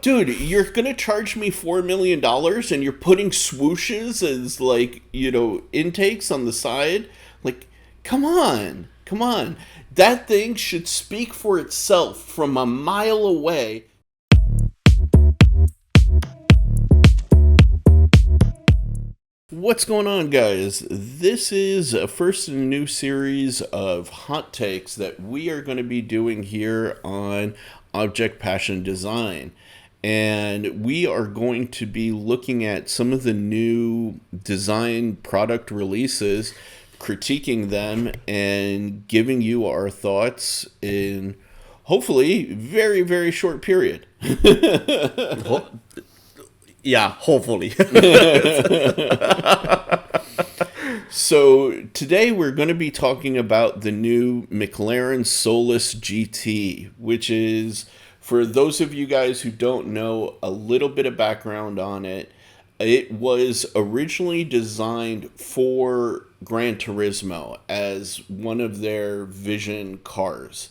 dude, you're gonna charge me $4 million and you're putting swooshes as like, intakes on the side? Like, come on. Come on. That thing should speak for itself from a mile away. What's going on, guys? This is a first in a new series of hot takes that we are going to be doing here on Object Passion Design. And we are going to be looking at some of the new design product releases, critiquing them, and giving you our thoughts in hopefully very, very short period. Yeah, hopefully. So today we're going to be talking about the new McLaren Solus GT, which is, for those of you guys who don't know, a little bit of background on it. It was originally designed for Gran Turismo as one of their vision cars.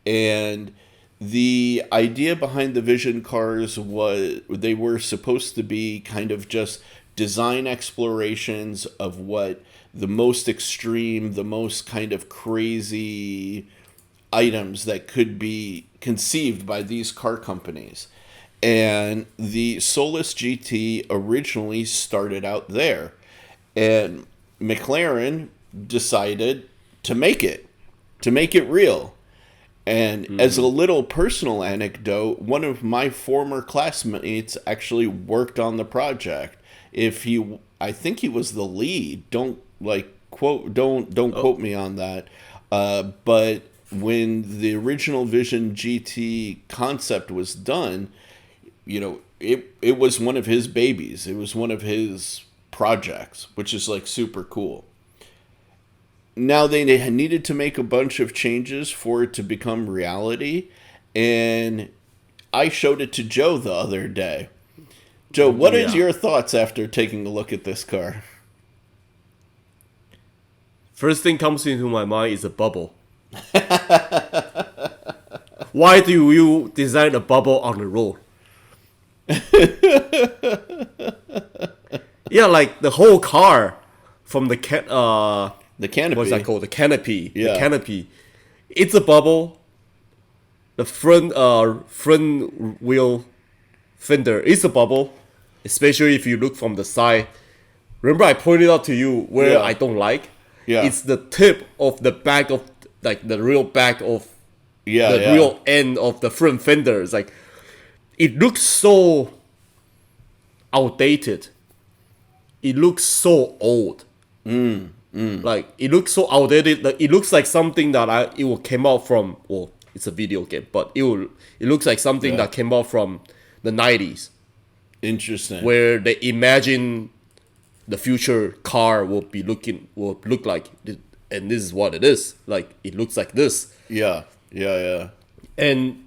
And the idea behind the vision cars was they were supposed to be kind of just design explorations of what the most extreme, the most kind of crazy items that could be conceived by these car companies. And the Solus GT originally started out there. And McLaren decided to make it real. And as a little personal anecdote, one of my former classmates actually worked on the project. I think he was the lead. Don't quote me on that. But when the original Vision GT concept was done, it was one of his babies. It was one of his projects, which is like super cool. Now they needed to make a bunch of changes for it to become reality, and I showed it to Joe the other day. Joe, what is your thoughts after taking a look at this car? First thing comes into my mind is a bubble. Why do you design a bubble on the road? Yeah, like the whole car from the canopy. What's that called? The canopy. Yeah. The canopy. It's a bubble. The front wheel fender is a bubble, especially if you look from the side. Remember, I pointed out to you where I don't like. Yeah. It's the tip of the back of the real back of real end of the front fender. It's like it looks so outdated. It looks so old. Like it looks so outdated. Like, it looks like something that it will came out from. Well, it's a video game, but it looks like something that came out from the 90s. Interesting. Where they imagine the future car will look like, and this is what it is. Like it looks like this. Yeah. And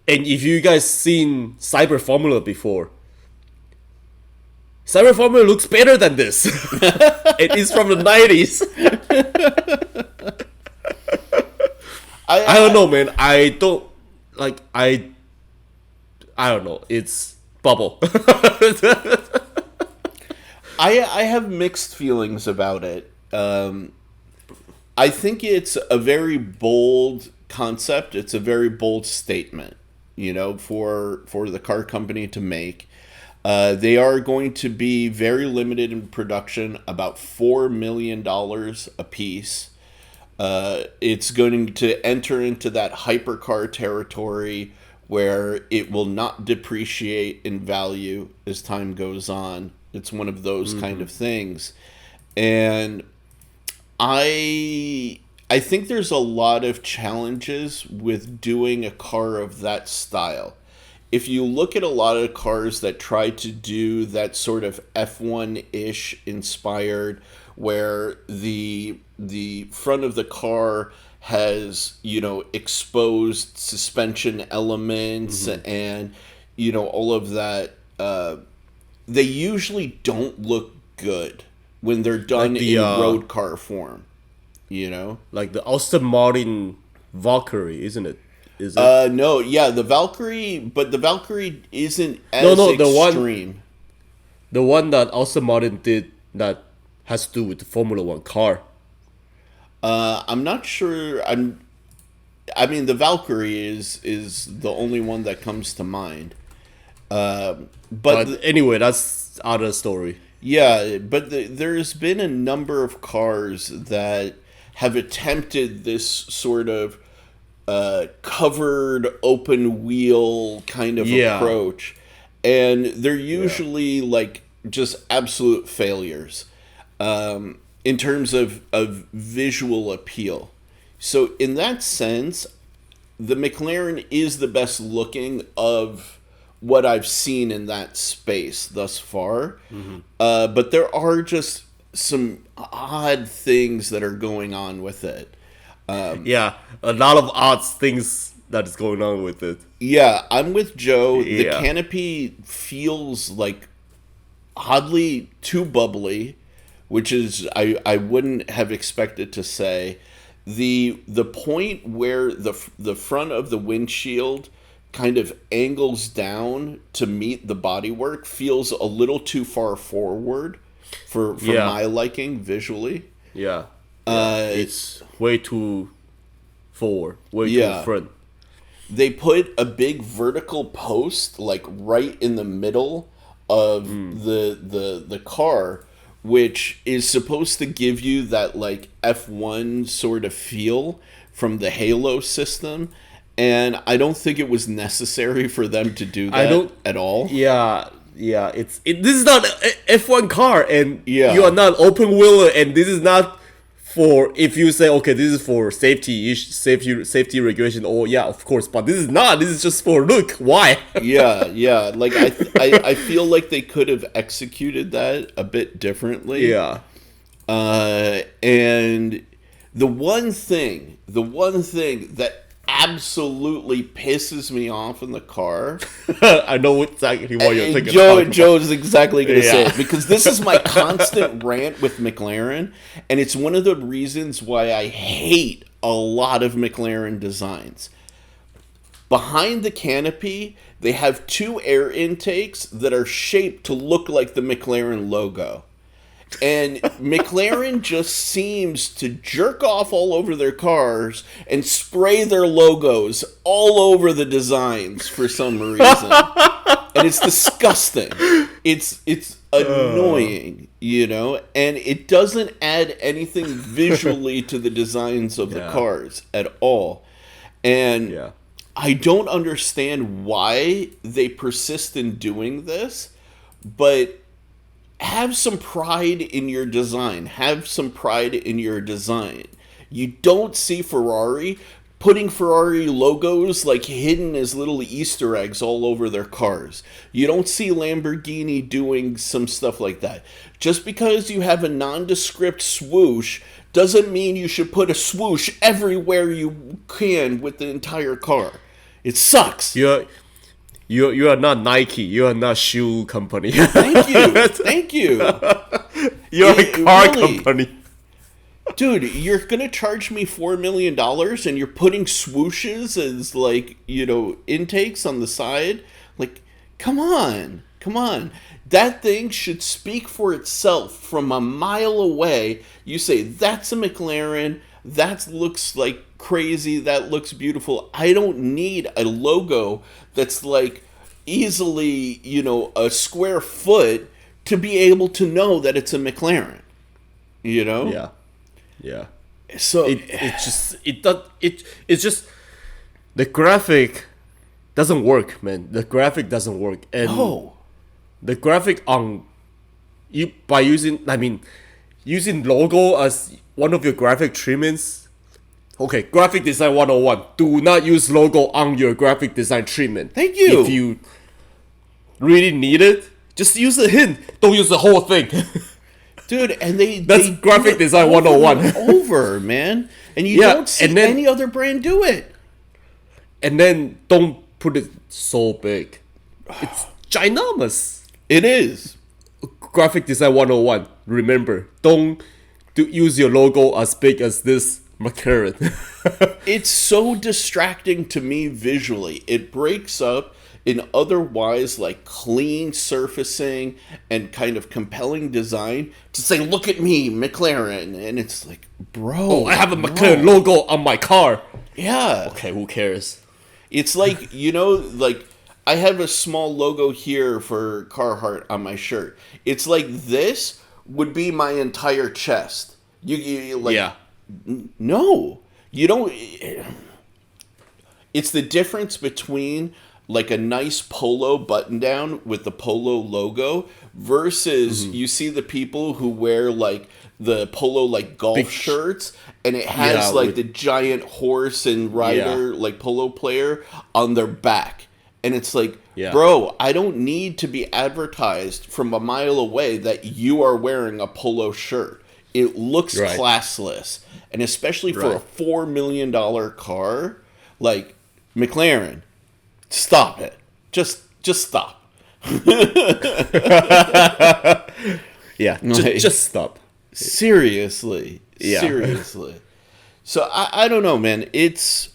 if you guys seen Cyber Formula before, Cyber Formula looks better than this. It is from the 90s. I don't know, man. I don't know. It's bubble. I have mixed feelings about it. I think it's a very bold concept. It's a very bold statement, for the car company to make. They are going to be very limited in production, about $4 million a piece. It's going to enter into that hypercar territory where it will not depreciate in value as time goes on. It's one of those kind of things. And I think there's a lot of challenges with doing a car of that style. If you look at a lot of cars that try to do that sort of F1-ish inspired, where the front of the car has, exposed suspension elements and, all of that, they usually don't look good when they're done like in road car form, Like the Aston Martin Valkyrie, isn't it? Is it? No, yeah, the Valkyrie, but the Valkyrie isn't as No, extreme. the one that Aston Martin did that has to do with the Formula One car. I'm not sure. I mean, the Valkyrie is the only one that comes to mind. But anyway, that's other story. Yeah, but there's been a number of cars that have attempted this sort of covered open wheel kind of approach, and they're usually like just absolute failures in terms of visual appeal. So in that sense, the McLaren is the best looking of what I've seen in that space thus far. But there are just some odd things that are going on with it. Yeah, a lot of odd things that is going on with it. Yeah, I'm with Joe. Yeah. The canopy feels like oddly too bubbly, which is I wouldn't have expected to say. The point where the front of the windshield kind of angles down to meet the bodywork feels a little too far forward for my liking visually. Yeah. It's way too forward, way too front. They put a big vertical post like right in the middle of the car, which is supposed to give you that like F1 sort of feel from the Halo system. And I don't think it was necessary for them to do that at all. Yeah. This is not a F1 car, and Yeah. you are not open wheeler, and this is not for if you say okay, this is for safety regulation. Or of course, but this is not. This is just for look. Why? Yeah. Like I feel like they could have executed that a bit differently. Yeah. And the one thing that absolutely pisses me off in the car. I know exactly what you're thinking. Joe's exactly going to say Yeah. it, because this is my constant rant with McLaren, and it's one of the reasons why I hate a lot of McLaren designs. Behind the canopy, they have two air intakes that are shaped to look like the McLaren logo. And McLaren just seems to jerk off all over their cars and spray their logos all over the designs for some reason. And it's disgusting. It's annoying, and it doesn't add anything visually to the designs of the cars at all. And I don't understand why they persist in doing this, but have some pride in your design. Have some pride in your design. You don't see Ferrari putting Ferrari logos like hidden as little Easter eggs all over their cars. You don't see Lamborghini doing some stuff like that. Just because you have a nondescript swoosh doesn't mean you should put a swoosh everywhere you can with the entire car. It sucks. You are not Nike. You are not shoe company. Thank you. You're a car company. Dude, you're going to charge me $4 million and you're putting swooshes as, like, intakes on the side? Like, come on. That thing should speak for itself from a mile away. You say, that's a McLaren. That looks like crazy. That looks beautiful. I don't need a logo that's like easily, a square foot to be able to know that it's a McLaren. Yeah. So it's just the graphic doesn't work, man. The graphic doesn't work, and the graphic on you by using logo as one of your graphic treatments. Okay, graphic design 101. Do not use logo on your graphic design treatment. Thank you. If you really need it, just use a hint. Don't use the whole thing. Dude, and that's graphic design 101. Over, man. And you don't see any other brand do it. And then don't put it so big. It's ginormous. It is. Graphic design 101. Remember, don't use your logo as big as this McLaren. It's so distracting to me visually. It breaks up in otherwise like clean surfacing and kind of compelling design to say, "Look at me, McLaren," and it's like, bro, I have a McLaren logo on my car. Yeah. Okay, who cares? It's like, like I have a small logo here for Carhartt on my shirt. It's like this would be my entire chest. You like, Yeah. no, you don't. It's the difference between like a nice polo button down with the polo logo versus you see the people who wear like the polo like golf shirts and it has like the giant horse and rider like polo player on their back. And it's like, bro, I don't need to be advertised from a mile away that you are wearing a polo shirt. It looks classless. And especially for a $4 million car, like McLaren, stop it. Just stop. Just stop. Seriously. Seriously. So I don't know, man. It's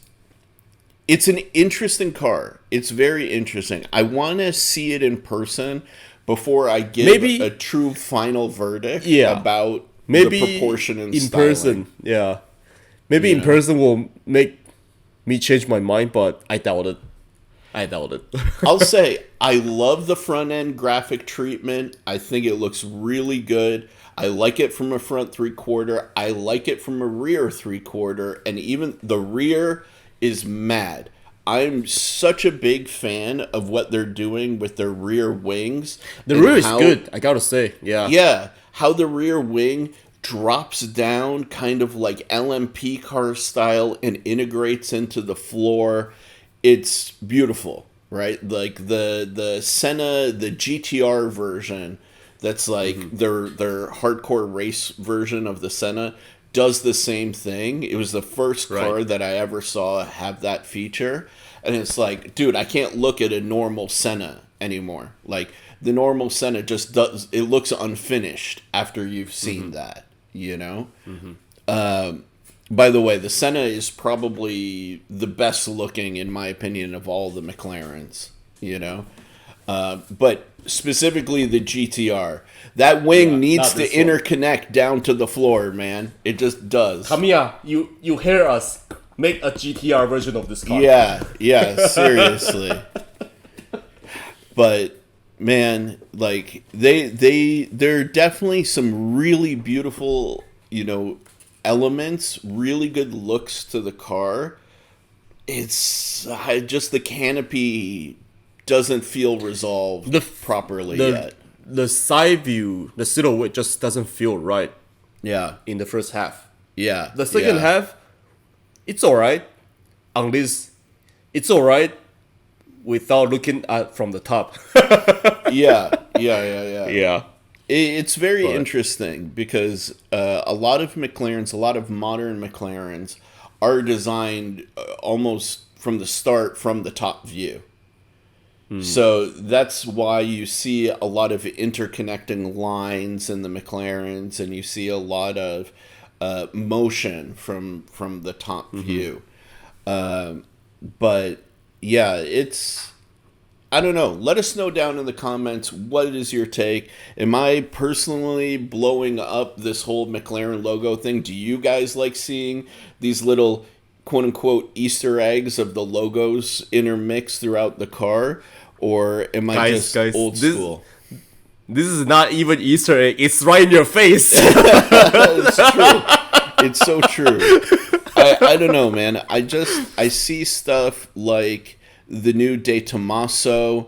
an interesting car. It's very interesting. I want to see it in person before I give a true final verdict about the proportion and in styling. person. Yeah. Maybe in person will make me change my mind, but I doubt it. I'll say I love the front end graphic treatment. I think it looks really good. I like it from a front 3/4. I like it from a rear 3/4, and even the rear is mad. I'm such a big fan of what they're doing with their rear wings. The rear is good, I gotta say. Yeah. Yeah, how the rear wing drops down kind of like LMP car style and integrates into the floor. It's beautiful, right? Like the Senna, the GTR version, that's like their hardcore race version of the Senna, does the same thing. It was the first car that I ever saw have that feature. And it's like, dude, I can't look at a normal Senna anymore. Like, the normal Senna just does, it looks unfinished after you've seen that, you know? By the way, the Senna is probably the best looking, in my opinion, of all the McLarens, you know? But specifically the GTR. That wing needs to interconnect down to the floor, man. It just does. Kamiya, you hear us. Make a GTR version of this car. Yeah, seriously. But man, like there are definitely some really beautiful, elements, really good looks to the car. It's just the canopy doesn't feel resolved properly yet. The side view, the silhouette just doesn't feel right. Yeah. In the first half. Yeah. The second half, it's alright. Unless it's alright without looking at from the top. Yeah. It's very interesting because a lot of McLarens, a lot of modern McLarens are designed almost from the start from the top view. So that's why you see a lot of interconnecting lines in the McLarens, and you see a lot of motion from the top view. But yeah, I don't know. Let us know down in the comments, what is your take? Am I personally blowing up this whole McLaren logo thing? Do you guys like seeing these little quote-unquote Easter eggs of the logos intermixed throughout the car? Or am I just old school? This is not even Easter egg. It's right in your face. It's true. It's so true. I don't know, man. I see stuff like the new De Tomaso.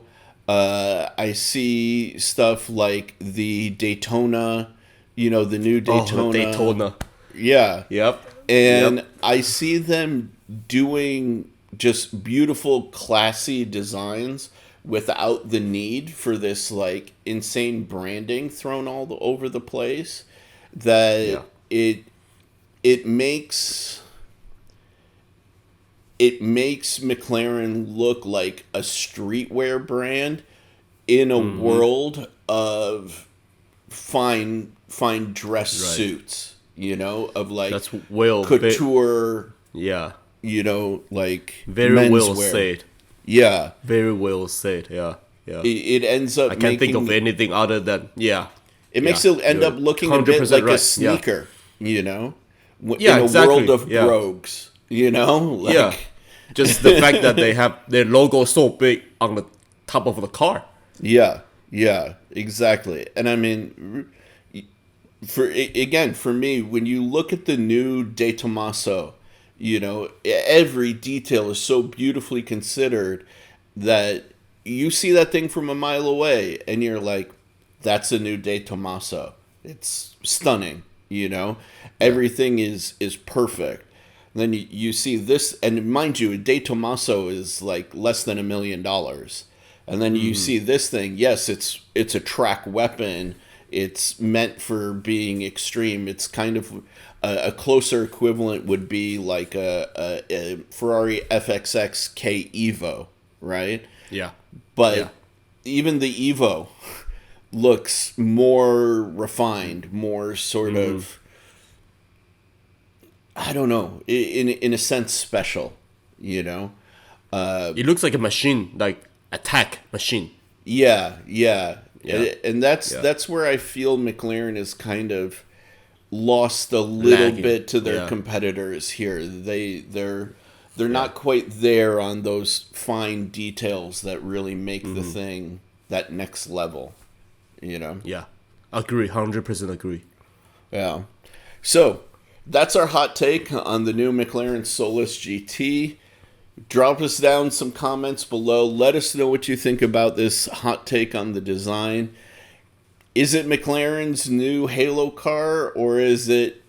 I see stuff like the Daytona, the new Daytona. Oh, Daytona. Yeah. Yep. And I see them doing just beautiful, classy designs without the need for this like insane branding thrown all over the place. That it makes McLaren look like a streetwear brand in a world of fine dress suits, of like That's well, couture, yeah, like very well menswear. said. Yeah. Very well said. Yeah, yeah. It ends up I can't think of making anything other than it makes it end you're up looking a bit 100% like a right. sneaker, Yeah, in a exactly. world of Yeah. brogues, Yeah, like just the fact that they have their logo so big on the top of the car. yeah, yeah, exactly. And I mean, for me, when you look at the new De Tomaso, every detail is so beautifully considered that you see that thing from a mile away and you're like, that's a new De Tomaso. It's stunning, everything is perfect. And then you see this, and mind you, a De Tomaso is like less than $1 million. And then you see this thing. Yes, it's a track weapon. It's meant for being extreme. It's kind of a closer equivalent would be like a Ferrari FXX K Evo, right? Yeah, But yeah. even the Evo looks more refined, more sort of, I don't know, in a sense special, It looks like a machine, like attack machine. Yeah, yeah. Yeah. And that's where I feel McLaren is kind of lost a little Lagging. bit to their Yeah. competitors here. They're not quite there on those fine details that really make the thing that next level, Yeah, agree. 100% agree. Yeah. So, that's our hot take on the new McLaren Solus GT. Drop us down some comments below. Let us know what you think about this hot take on the design. Is it McLaren's new Halo car, or is it,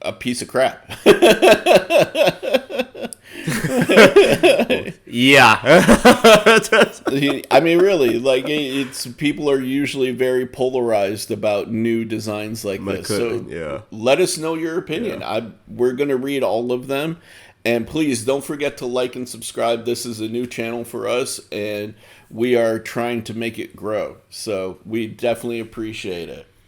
a piece of crap? Yeah. I mean, really, like it's people are usually very polarized about new designs like this. So yeah. let us know your opinion. We're gonna read all of them, and please don't forget to like and subscribe. This is a new channel for us, and we are trying to make it grow. So we definitely appreciate it.